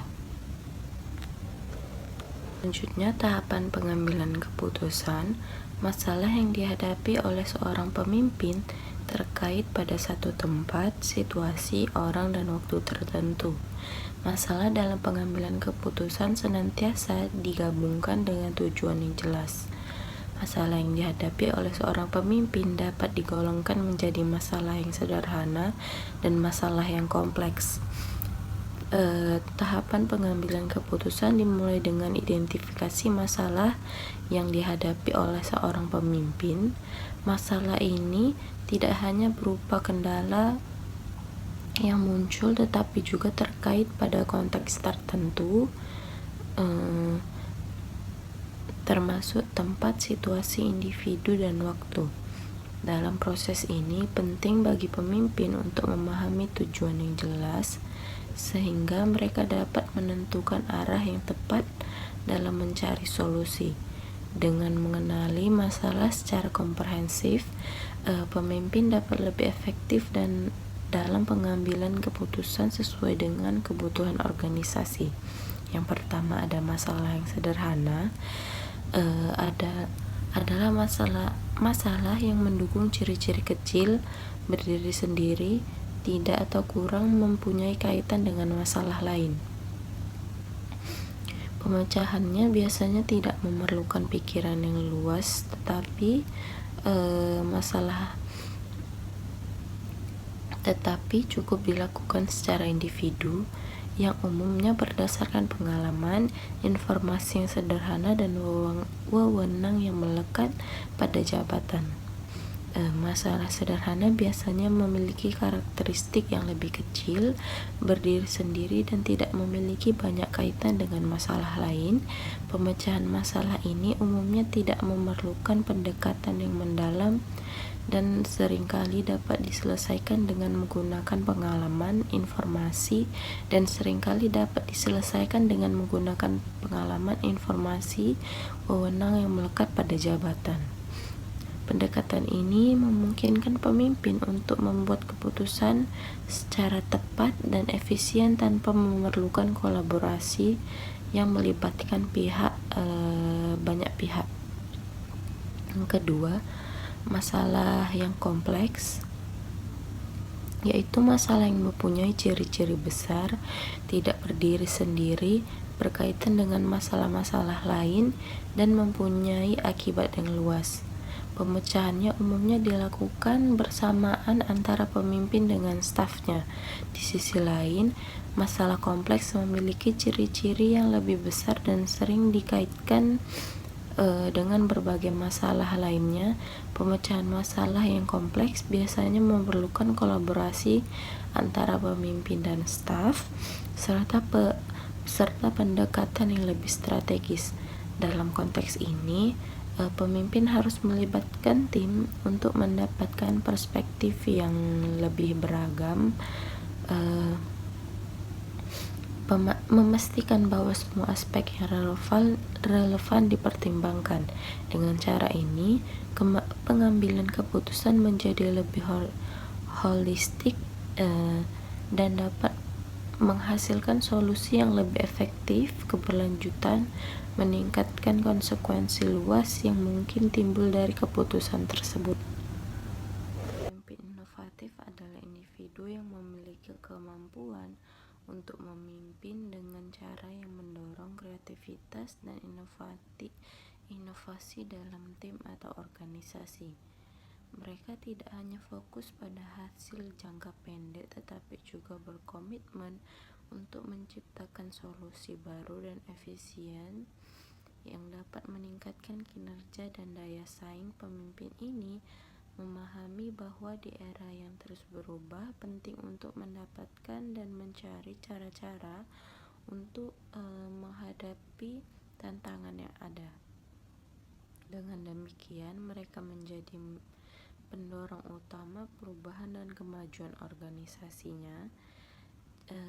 Selanjutnya, tahapan pengambilan keputusan. Masalah yang dihadapi oleh seorang pemimpin terkait pada satu tempat, situasi, orang, dan waktu tertentu. Masalah dalam pengambilan keputusan senantiasa digabungkan dengan tujuan yang jelas. Masalah yang dihadapi oleh seorang pemimpin dapat digolongkan menjadi masalah yang sederhana dan masalah yang kompleks. Tahapan pengambilan keputusan dimulai dengan identifikasi masalah yang dihadapi oleh seorang pemimpin. Masalah ini tidak hanya berupa kendala yang muncul, tetapi juga terkait pada konteks tertentu, termasuk tempat, situasi, individu, dan waktu. Dalam proses ini, penting bagi pemimpin untuk memahami tujuan yang jelas, sehingga mereka dapat menentukan arah yang tepat dalam mencari solusi. Dengan mengenali masalah secara komprehensif, pemimpin dapat lebih efektif dan dalam pengambilan keputusan sesuai dengan kebutuhan organisasi. Yang pertama, ada masalah yang sederhana. Adalah masalah yang mendukung ciri-ciri kecil, berdiri sendiri, tidak atau kurang mempunyai kaitan dengan masalah lain. Pemecahannya biasanya tidak memerlukan pikiran yang luas, tetapi cukup dilakukan secara individu, yang umumnya berdasarkan pengalaman, informasi yang sederhana, dan wewenang yang melekat pada jabatan. Masalah sederhana biasanya memiliki karakteristik yang lebih kecil, berdiri sendiri, dan tidak memiliki banyak kaitan dengan masalah lain. Pemecahan masalah ini umumnya tidak memerlukan pendekatan yang mendalam dan seringkali dapat diselesaikan dengan menggunakan pengalaman, informasi, dan seringkali dapat diselesaikan dengan menggunakan pengalaman, informasi, wewenang yang melekat pada jabatan. Pendekatan ini memungkinkan pemimpin untuk membuat keputusan secara tepat dan efisien tanpa memerlukan kolaborasi yang melibatkan pihak banyak pihak. Yang kedua, masalah yang kompleks, yaitu masalah yang mempunyai ciri-ciri besar, tidak berdiri sendiri, berkaitan dengan masalah-masalah lain, dan mempunyai akibat yang luas. Pemecahannya umumnya dilakukan bersamaan antara pemimpin dengan stafnya. Di sisi lain, masalah kompleks memiliki ciri-ciri yang lebih besar dan sering dikaitkan dengan berbagai masalah lainnya. Pemecahan masalah yang kompleks biasanya memerlukan kolaborasi antara pemimpin dan staf, serta pendekatan yang lebih strategis. Dalam konteks ini, pemimpin harus melibatkan tim untuk mendapatkan perspektif yang lebih beragam, memastikan bahwa semua aspek yang relevan dipertimbangkan. Dengan cara ini, pengambilan keputusan menjadi lebih holistik dan dapat menghasilkan solusi yang lebih efektif, keberlanjutan, meningkatkan konsekuensi luas yang mungkin timbul dari keputusan tersebut. Pemimpin inovatif adalah individu yang memiliki kemampuan untuk memimpin dengan cara yang mendorong kreativitas dan inovasi dalam tim atau organisasi. Mereka tidak hanya fokus pada hasil jangka pendek, tetapi juga berkomitmen untuk menciptakan solusi baru dan efisien yang dapat meningkatkan kinerja dan daya saing. Pemimpin ini memahami bahwa di era yang terus berubah, penting untuk mendapatkan dan mencari cara-cara untuk menghadapi tantangan yang ada. Dengan demikian, mereka menjadi pendorong utama perubahan dan kemajuan organisasinya.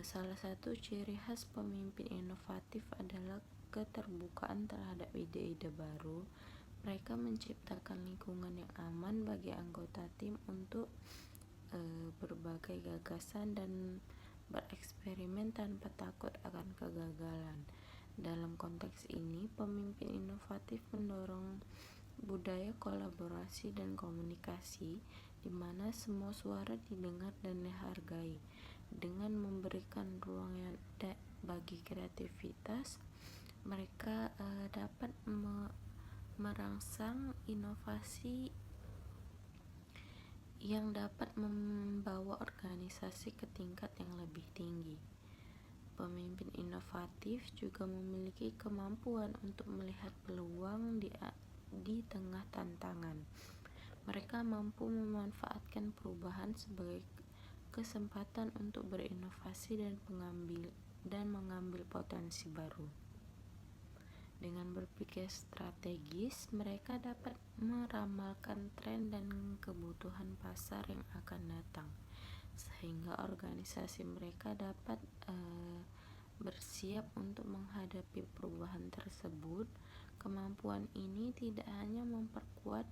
Salah satu ciri khas pemimpin inovatif adalah keterbukaan terhadap ide-ide baru. Mereka menciptakan lingkungan yang aman bagi anggota tim untuk berbagai gagasan dan bereksperimen tanpa takut akan kegagalan. Dalam konteks ini, pemimpin inovatif mendorong budaya kolaborasi dan komunikasi di mana semua suara didengar dan dihargai. Dengan memberikan ruang bagi kreativitas, mereka dapat merangsang inovasi yang dapat membawa organisasi ke tingkat yang lebih tinggi. Pemimpin inovatif juga memiliki kemampuan untuk melihat peluang di tengah tantangan. Mereka mampu memanfaatkan perubahan sebagai kesempatan untuk berinovasi dan mengambil potensi baru. Dengan berpikir strategis, mereka dapat meramalkan tren dan kebutuhan pasar yang akan datang, sehingga organisasi mereka dapat bersiap untuk menghadapi perubahan tersebut. Kemampuan ini tidak hanya memperkuat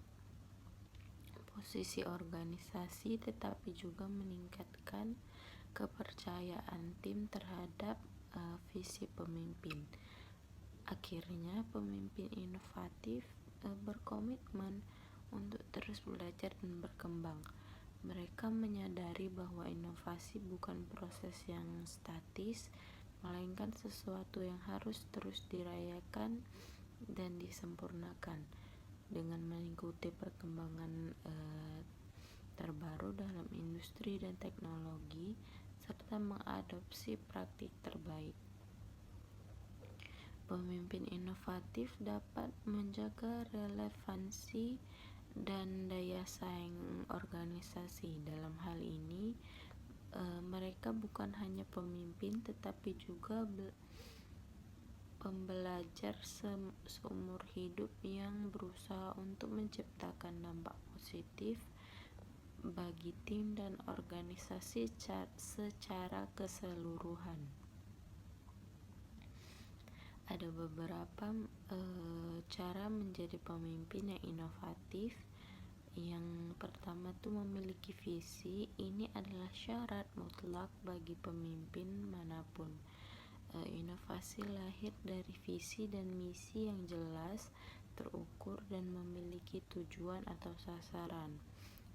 posisi organisasi, tetapi juga meningkatkan kepercayaan tim terhadap visi pemimpin. Akhirnya, pemimpin inovatif berkomitmen untuk terus belajar dan berkembang. Mereka menyadari bahwa inovasi bukan proses yang statis, melainkan sesuatu yang harus terus dirayakan dan disempurnakan. Dengan mengikuti perkembangan terbaru dalam industri dan teknologi, serta mengadopsi praktik terbaik, pemimpin inovatif dapat menjaga relevansi dan daya saing organisasi. Dalam hal ini, mereka bukan hanya pemimpin, tetapi juga pembelajar seumur hidup yang berusaha untuk menciptakan dampak positif bagi tim dan organisasi secara keseluruhan. Ada beberapa cara menjadi pemimpin yang inovatif. Yang pertama tuh memiliki visi. Ini adalah syarat mutlak bagi pemimpin manapun. Inovasi lahir dari visi dan misi yang jelas, terukur, dan memiliki tujuan atau sasaran.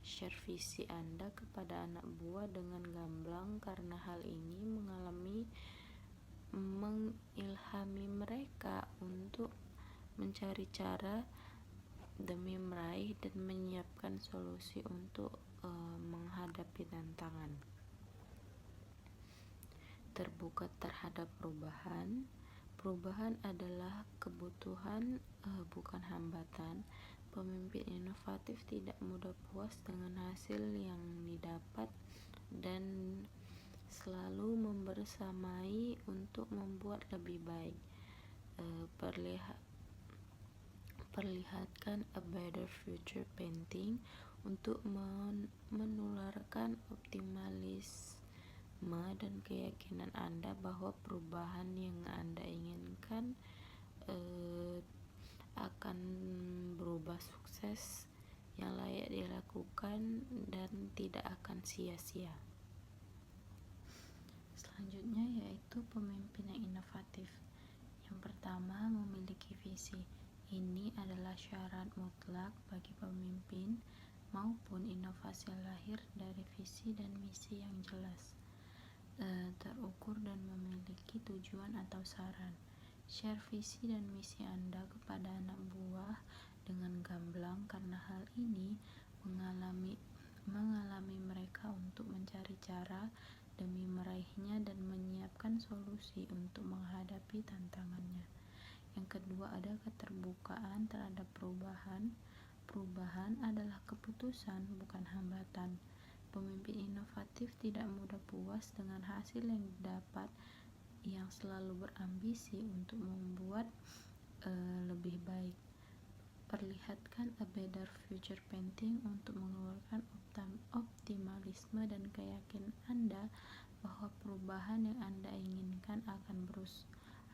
Share visi Anda kepada anak buah dengan gamblang karena hal ini mengilhami mereka untuk mencari cara demi meraih dan menyiapkan solusi untuk menghadapi tantangan. Terbuka terhadap perubahan. Perubahan adalah kebutuhan, bukan hambatan. Pemimpin inovatif tidak mudah puas dengan hasil yang didapat dan selalu membersamai untuk membuat lebih baik. Perlihatkan a better future painting untuk menularkan optimalisme dan keyakinan Anda bahwa perubahan yang Anda inginkan akan berubah sukses, yang layak dilakukan, dan tidak akan sia-sia. Selanjutnya yaitu pemimpin yang inovatif. Yang pertama, memiliki visi. Ini adalah syarat mutlak bagi pemimpin maupun inovasi lahir dari visi dan misi yang jelas, terukur, dan memiliki tujuan atau saran. Share visi dan misi Anda kepada anak buah dengan gamblang karena hal ini mengalami mereka untuk mencari cara demi meraihnya dan menyiapkan solusi untuk menghadapi tantangannya. Yang kedua ada keterbukaan terhadap perubahan. Perubahan adalah keputusan, bukan hambatan. Pemimpin inovatif tidak mudah puas dengan hasil yang didapat, yang selalu berambisi untuk membuat lebih baik. Perlihatkan a better future painting untuk mengeluarkan optimalisme dan keyakinan Anda bahwa perubahan yang Anda inginkan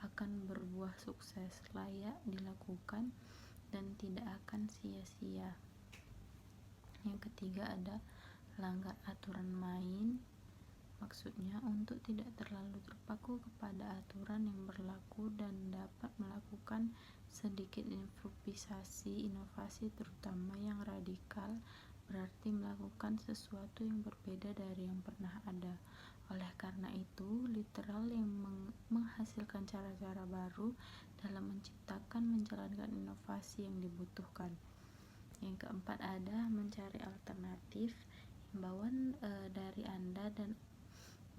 akan berbuah sukses, layak dilakukan, dan tidak akan sia-sia. Yang ketiga ada langgar aturan main. Maksudnya untuk tidak terlalu terpaku kepada aturan yang berlaku dan dapat melakukan sedikit improvisasi. Inovasi terutama yang radikal berarti melakukan sesuatu yang berbeda dari yang pernah ada. Oleh karena itu, literal yang menghasilkan cara-cara baru dalam menjalankan inovasi yang dibutuhkan. Yang keempat ada mencari alternatif. Himbauan dari Anda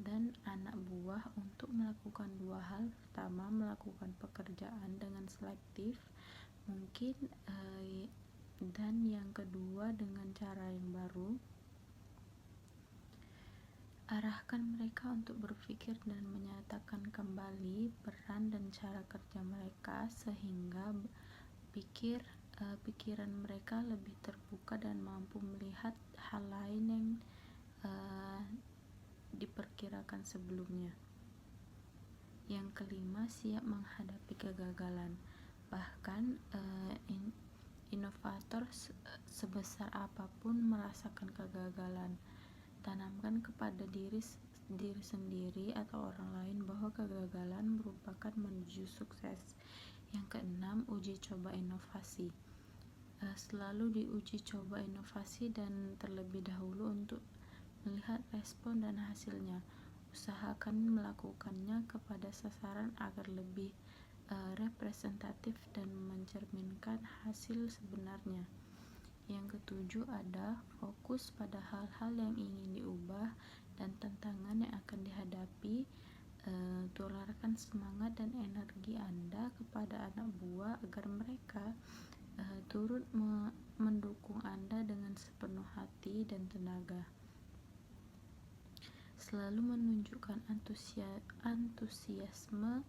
dan anak buah untuk melakukan dua hal. Pertama, melakukan pekerjaan dengan selektif mungkin, dan yang kedua dengan cara yang baru. Arahkan mereka untuk berpikir dan menyatakan kembali peran dan cara kerja mereka sehingga pikiran mereka lebih terbuka dan mampu melihat hal lain yang diperkirakan sebelumnya. Yang kelima, siap menghadapi kegagalan. Bahkan inovator sebesar apapun merasakan kegagalan. Tanamkan kepada diri sendiri atau orang lain bahwa kegagalan merupakan menuju sukses. Yang keenam, uji coba inovasi. Selalu diuji coba inovasi dan terlebih dahulu untuk melihat respon dan hasilnya. Usahakan melakukannya kepada sasaran agar lebih representatif dan mencerminkan hasil sebenarnya. Yang ketujuh ada fokus pada hal-hal yang ingin diubah dan tantangan yang akan dihadapi. Tularkan semangat dan energi Anda kepada anak buah agar mereka turut mendukung Anda dengan sepenuh hati dan tenaga. Selalu menunjukkan antusiasme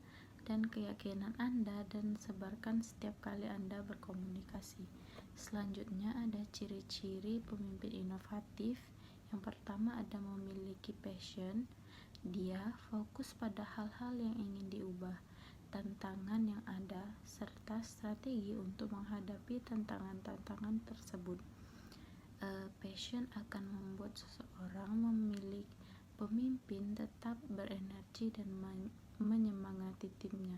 dan keyakinan Anda dan sebarkan setiap kali Anda berkomunikasi. Selanjutnya ada ciri-ciri pemimpin inovatif. Yang pertama ada memiliki passion. Dia fokus pada hal-hal yang ingin diubah, tantangan yang ada, serta strategi untuk menghadapi tantangan-tantangan tersebut. Passion akan membuat seseorang pemimpin tetap berenergi dan menyemangati timnya.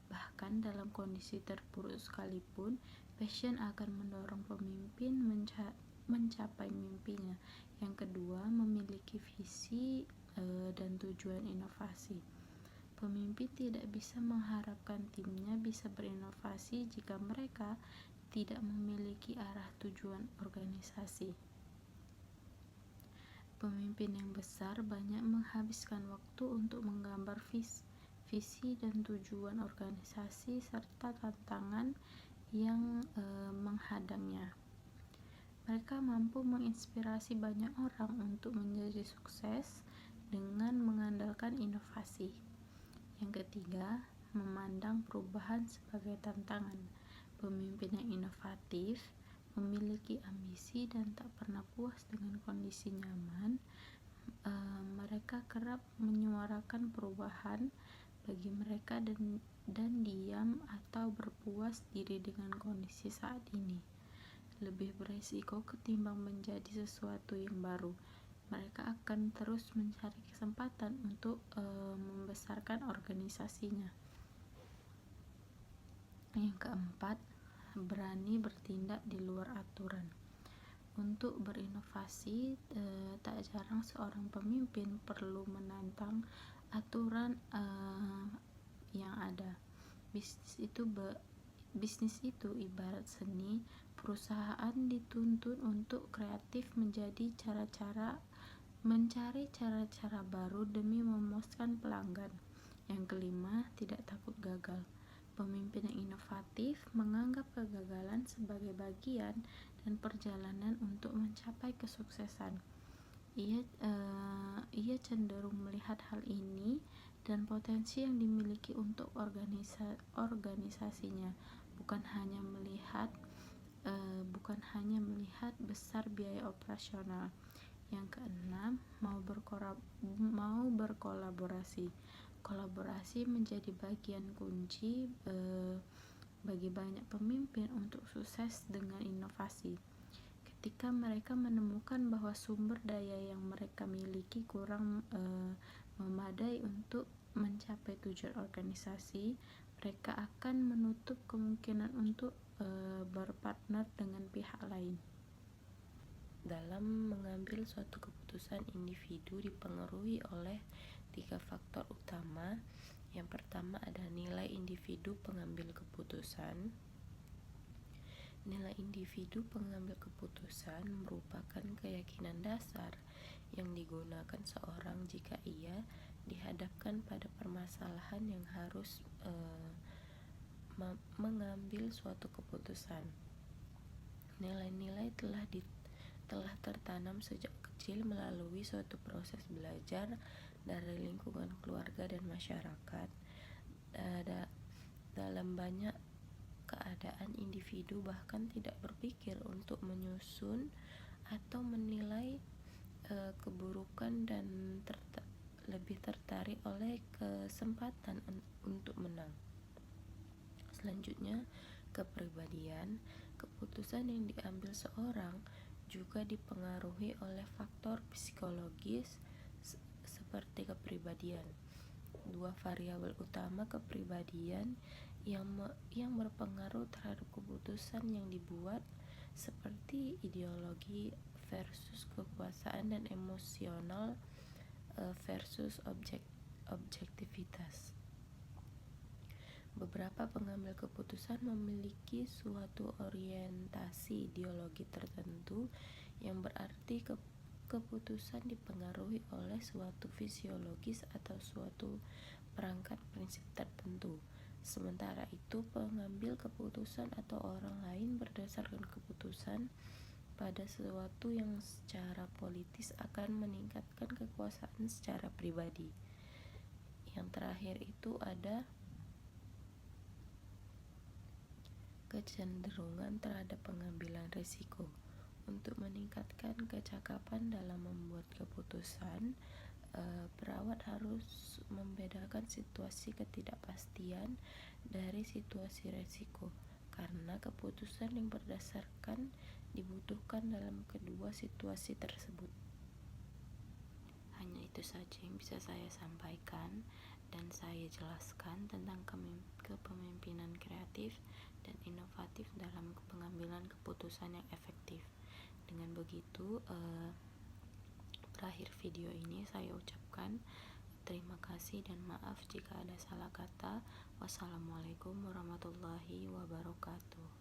Bahkan dalam kondisi terpuruk sekalipun, passion akan mendorong pemimpin mencapai mimpinya. Yang kedua, memiliki visi dan tujuan inovasi. Pemimpin tidak bisa mengharapkan timnya bisa berinovasi jika mereka tidak memiliki arah tujuan organisasi. Pemimpin yang besar banyak menghabiskan waktu untuk menggambar visi dan tujuan organisasi serta tantangan yang menghadangnya. Mereka mampu menginspirasi banyak orang untuk menjadi sukses dengan mengandalkan inovasi. Yang ketiga, memandang perubahan sebagai tantangan. Pemimpin yang inovatif memiliki ambisi dan tak pernah puas dengan kondisi nyaman. Mereka kerap menyuarakan perubahan bagi mereka dan diam atau berpuas diri dengan kondisi saat ini. Lebih beresiko ketimbang menjadi sesuatu yang baru. Mereka akan terus mencari kesempatan untuk membesarkan organisasinya. Yang keempat, berani bertindak di luar aturan. Untuk berinovasi, tak jarang seorang pemimpin perlu menantang aturan yang ada. Bisnis itu ibarat seni. Perusahaan dituntut untuk kreatif mencari cara-cara baru demi memuaskan pelanggan. Yang kelima, tidak takut gagal. Pemimpin yang inovatif menganggap kegagalan sebagai bagian dan perjalanan untuk mencapai kesuksesan. Ia cenderung melihat hal ini dan potensi yang dimiliki untuk organisasinya, bukan hanya melihat besar biaya operasional. Yang keenam, mau berkolaborasi. Kolaborasi menjadi bagian kunci bagi banyak pemimpin untuk sukses dengan inovasi. Ketika mereka menemukan bahwa sumber daya yang mereka miliki kurang memadai untuk mencapai tujuan organisasi, mereka akan menutup kemungkinan untuk berpartner dengan pihak lain. Dalam mengambil suatu keputusan, individu dipengaruhi oleh 3 faktor utama. Yang pertama ada nilai individu pengambil keputusan. Nilai individu pengambil keputusan merupakan keyakinan dasar yang digunakan seorang jika ia dihadapkan pada permasalahan yang harus mengambil suatu keputusan. Nilai-nilai telah tertanam sejak kecil melalui suatu proses belajar dari lingkungan keluarga dan masyarakat. Dalam banyak keadaan, individu bahkan tidak berpikir untuk menyusun atau menilai keburukan dan lebih tertarik oleh kesempatan untuk menang. Selanjutnya, kepribadian. Keputusan yang diambil seorang juga dipengaruhi oleh faktor psikologis seperti kepribadian. 2 variabel utama kepribadian yang berpengaruh terhadap keputusan yang dibuat, seperti ideologi versus kekuasaan dan emosional versus objektivitas. Beberapa pengambil keputusan memiliki suatu orientasi ideologi tertentu, yang berarti keputusan dipengaruhi oleh suatu fisiologis atau suatu perangkat prinsip tertentu. Sementara itu, pengambil keputusan atau orang lain berdasarkan keputusan pada sesuatu yang secara politis akan meningkatkan kekuasaan secara pribadi. Yang terakhir itu ada kecenderungan terhadap pengambilan risiko. Untuk meningkatkan kecakapan dalam membuat keputusan, perawat harus membedakan situasi ketidakpastian dari situasi resiko, karena keputusan yang berdasarkan dibutuhkan dalam kedua situasi tersebut. Hanya itu saja yang bisa saya sampaikan. dan saya jelaskan tentang kepemimpinan kreatif dan inovatif dalam pengambilan keputusan yang efektif. Dengan begitu, berakhir video ini saya ucapkan terima kasih dan maaf jika ada salah kata. Wassalamualaikum warahmatullahi wabarakatuh.